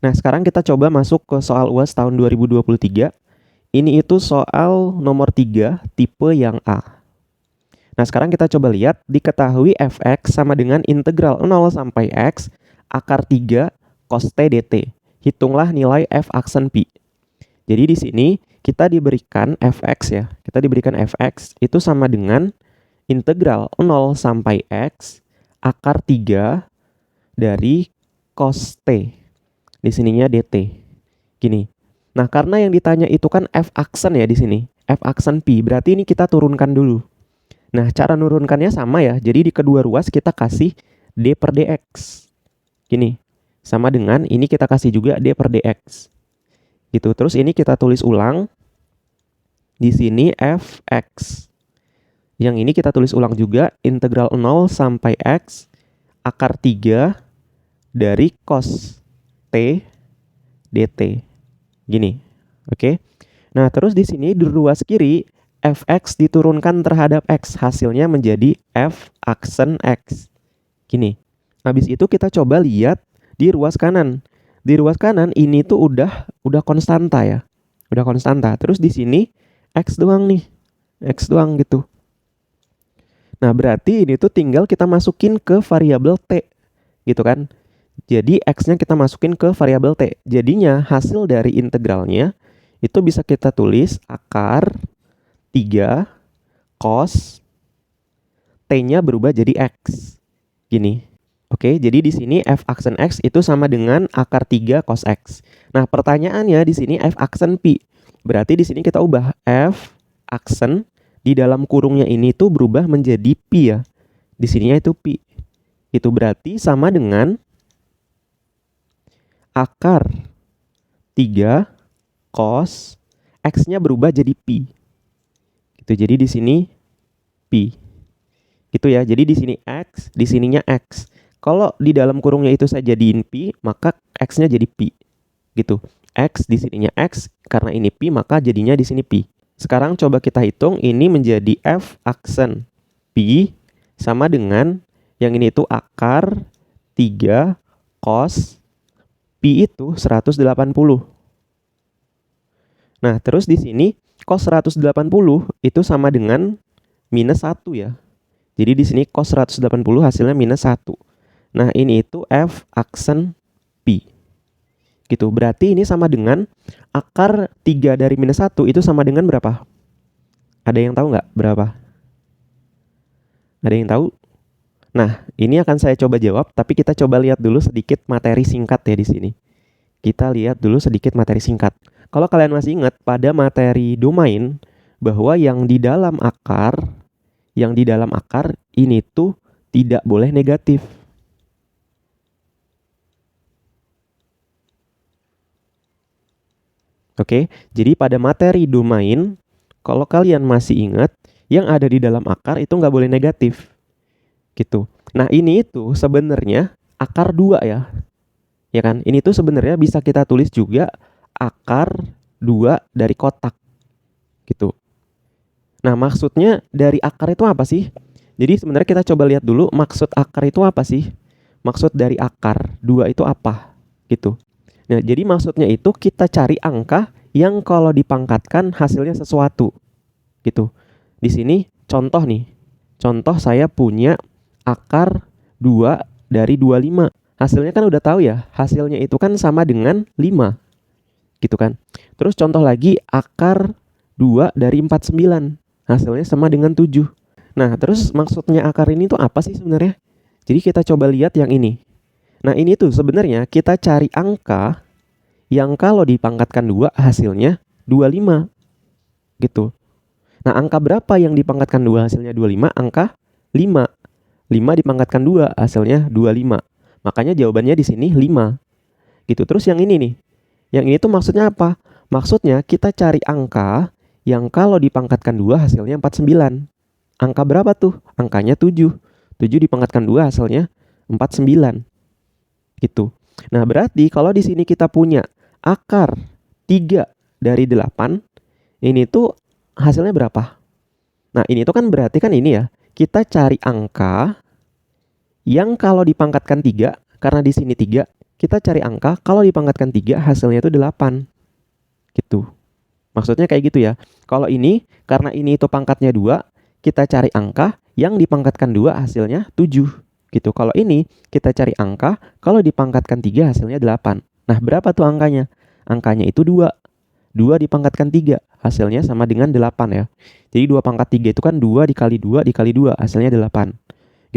Nah, sekarang kita coba masuk ke soal UAS tahun 2023. Ini itu soal nomor 3, tipe yang A. Nah, sekarang kita coba lihat, diketahui fx sama dengan integral 0 sampai x akar 3 cos t dt. Hitunglah nilai f aksen pi. Jadi di sini kita diberikan fx ya. Kita diberikan fx itu sama dengan integral 0 sampai x akar 3 dari cos t. Di sininya dt. Gini. Nah, karena yang ditanya itu kan f aksen ya di sini. F aksen pi. Berarti ini kita turunkan dulu. Nah, cara nurunkannya sama ya. Jadi di kedua ruas kita kasih d per dx. Gini. Sama dengan ini kita kasih juga d per dx. Gitu. Terus ini kita tulis ulang. Di sini fx. Yang ini kita tulis ulang juga. Integral 0 sampai x akar 3 dari cos t dt. Gini. Oke. Nah, terus di sini di ruas kiri fx diturunkan terhadap x, hasilnya menjadi f aksen x. Gini. Habis itu kita coba lihat di ruas kanan. Di ruas kanan ini tuh udah konstanta ya. Udah konstanta. Terus di sini x doang nih. X doang gitu. Nah, berarti ini tuh tinggal kita masukin ke variabel t. Gitu kan? Jadi x-nya kita masukin ke variabel t. Jadinya hasil dari integralnya itu bisa kita tulis akar 3 cos t-nya berubah jadi x. Gini. Oke, jadi di sini f aksen x itu sama dengan akar 3 cos x. Nah, pertanyaannya di sini f aksen pi. Berarti di sini kita ubah f aksen di dalam kurungnya ini tuh berubah menjadi pi ya. Di sininya itu pi. Itu berarti sama dengan akar 3 cos x-nya berubah jadi pi. Gitu. Jadi di sini pi. Gitu ya. Jadi di sini x, di sininya x. Kalau di dalam kurungnya itu saya jadiin pi, maka x-nya jadi pi. Gitu. X di sininya x, karena ini pi maka jadinya di sini pi. Sekarang coba kita hitung, ini menjadi f aksen pi sama dengan yang ini itu akar 3 cos pi itu 180. Nah, terus di sini cos 180 itu sama dengan minus 1 ya. Jadi di sini cos 180 hasilnya minus 1. Nah, ini itu f aksen pi. Gitu. Berarti ini sama dengan akar 3 dari minus 1 itu sama dengan berapa? Ada yang tahu nggak berapa? Ada yang tahu? Nah, ini akan saya coba jawab, tapi kita coba lihat dulu sedikit materi singkat ya di sini. Kita lihat dulu sedikit materi singkat. Kalau kalian masih ingat pada materi domain bahwa yang di dalam akar ini tuh tidak boleh negatif. Oke, jadi pada materi domain, kalau kalian masih ingat, yang ada di dalam akar itu nggak boleh negatif. Gitu. Nah, ini itu sebenarnya akar 2 ya. Ya kan? Ini tuh sebenarnya bisa kita tulis juga akar 2 dari kotak. Gitu. Nah, maksudnya dari akar itu apa sih? Jadi sebenarnya kita coba lihat dulu maksud akar itu apa sih? Maksud dari akar 2 itu apa? Gitu. Nah, jadi maksudnya itu kita cari angka yang kalau dipangkatkan hasilnya sesuatu. Gitu. Di sini contoh nih. Contoh saya punya akar 2 dari 25. Hasilnya kan udah tahu ya. Hasilnya itu kan sama dengan 5. Gitu kan. Terus contoh lagi akar 2 dari 49. Hasilnya sama dengan 7. Nah, terus maksudnya akar ini tuh apa sih sebenarnya? Jadi kita coba lihat yang ini. Nah, ini tuh sebenarnya kita cari angka yang kalau dipangkatkan 2 hasilnya 25. Gitu. Nah, angka berapa yang dipangkatkan 2 hasilnya 25? Angka 5. 5 dipangkatkan 2 hasilnya 25. Makanya jawabannya di sini 5. Gitu. Terus yang ini nih. Yang ini tuh maksudnya apa? Maksudnya kita cari angka yang kalau dipangkatkan 2 hasilnya 49. Angka berapa tuh? Angkanya 7. 7 dipangkatkan 2 hasilnya 49. Gitu. Nah, berarti kalau di sini kita punya akar 3 dari 8, ini tuh hasilnya berapa? Nah, ini tuh kan berarti kan ini ya. Kita cari angka yang kalau dipangkatkan 3, karena di sini 3, kita cari angka kalau dipangkatkan 3 hasilnya itu 8. Gitu. Maksudnya kayak gitu ya. Kalau ini, karena ini itu pangkatnya 2, kita cari angka yang dipangkatkan 2 hasilnya 7. Gitu. Kalau ini, kita cari angka kalau dipangkatkan 3 hasilnya 8. Nah, berapa tuh angkanya? Angkanya itu 2. 2 dipangkatkan 3, hasilnya sama dengan 8 ya. Jadi 2 pangkat 3 itu kan 2 dikali 2 dikali 2, hasilnya 8.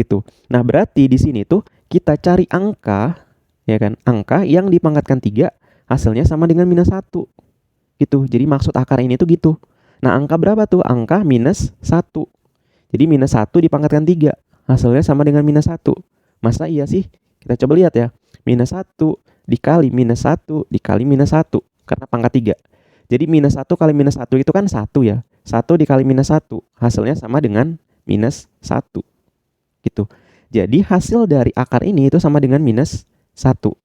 Gitu. Nah, berarti di sini tuh kita cari angka, ya kan? Angka yang dipangkatkan 3, hasilnya sama dengan minus 1. Gitu. Jadi maksud akar ini tuh gitu. Nah, angka berapa tuh? Angka minus 1. Jadi minus 1 dipangkatkan 3, hasilnya sama dengan minus 1. Masa iya sih? Kita coba lihat ya. Minus 1 dikali minus 1 dikali minus 1. Karena pangkat 3. Jadi minus 1 kali minus 1 itu kan 1 ya. 1 dikali minus 1. Hasilnya sama dengan minus 1. Gitu. Jadi hasil dari akar ini itu sama dengan minus 1.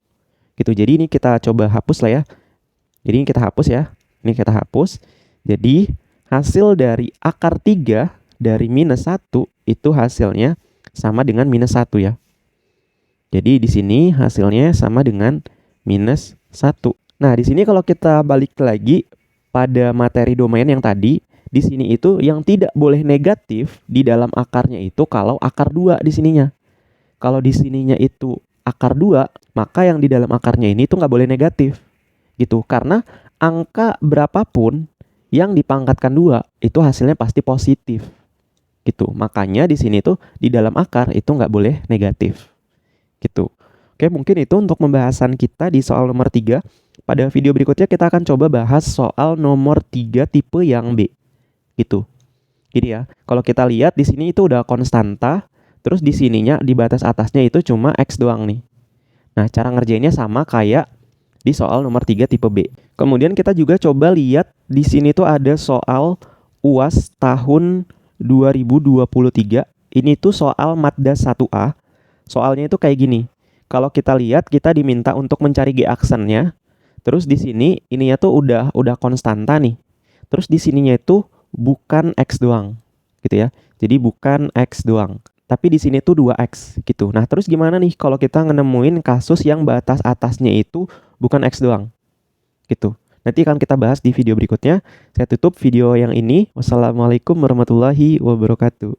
Gitu. Jadi ini kita coba hapus lah ya. Jadi ini kita hapus ya. Ini kita hapus. Jadi hasil dari akar 3 dari minus 1 itu hasilnya sama dengan minus 1 ya. Jadi di sini hasilnya sama dengan minus 1. Nah, di sini kalau kita balik lagi pada materi domain yang tadi, di sini itu yang tidak boleh negatif di dalam akarnya itu kalau akar 2 di sininya. Kalau di sininya itu akar 2, maka yang di dalam akarnya ini itu nggak boleh negatif. Gitu. Karena angka berapapun yang dipangkatkan 2, itu hasilnya pasti positif. Gitu. Makanya di sini tuh di dalam akar itu nggak boleh negatif. Gitu. Oke, mungkin itu untuk pembahasan kita di soal nomor 3. Pada video berikutnya kita akan coba bahas soal nomor 3 tipe yang B. Gitu. Jadi ya, kalau kita lihat di sini itu udah konstanta, terus di sininya di batas atasnya itu cuma X doang nih. Nah, cara ngerjainnya sama kayak di soal nomor 3 tipe B. Kemudian kita juga coba lihat di sini tuh ada soal UAS tahun 2023. Ini tuh soal Madda 1A. Soalnya itu kayak gini. Kalau kita lihat, kita diminta untuk mencari G aksennya. Terus di sini ininya tuh udah konstanta nih. Terus di sininya itu bukan X doang. Gitu ya. Jadi bukan X doang. Tapi di sini tuh 2X gitu. Nah, terus gimana nih kalau kita nemuin kasus yang batas atasnya itu bukan X doang? Gitu. Nanti akan kita bahas di video berikutnya. Saya tutup video yang ini. Wassalamualaikum warahmatullahi wabarakatuh.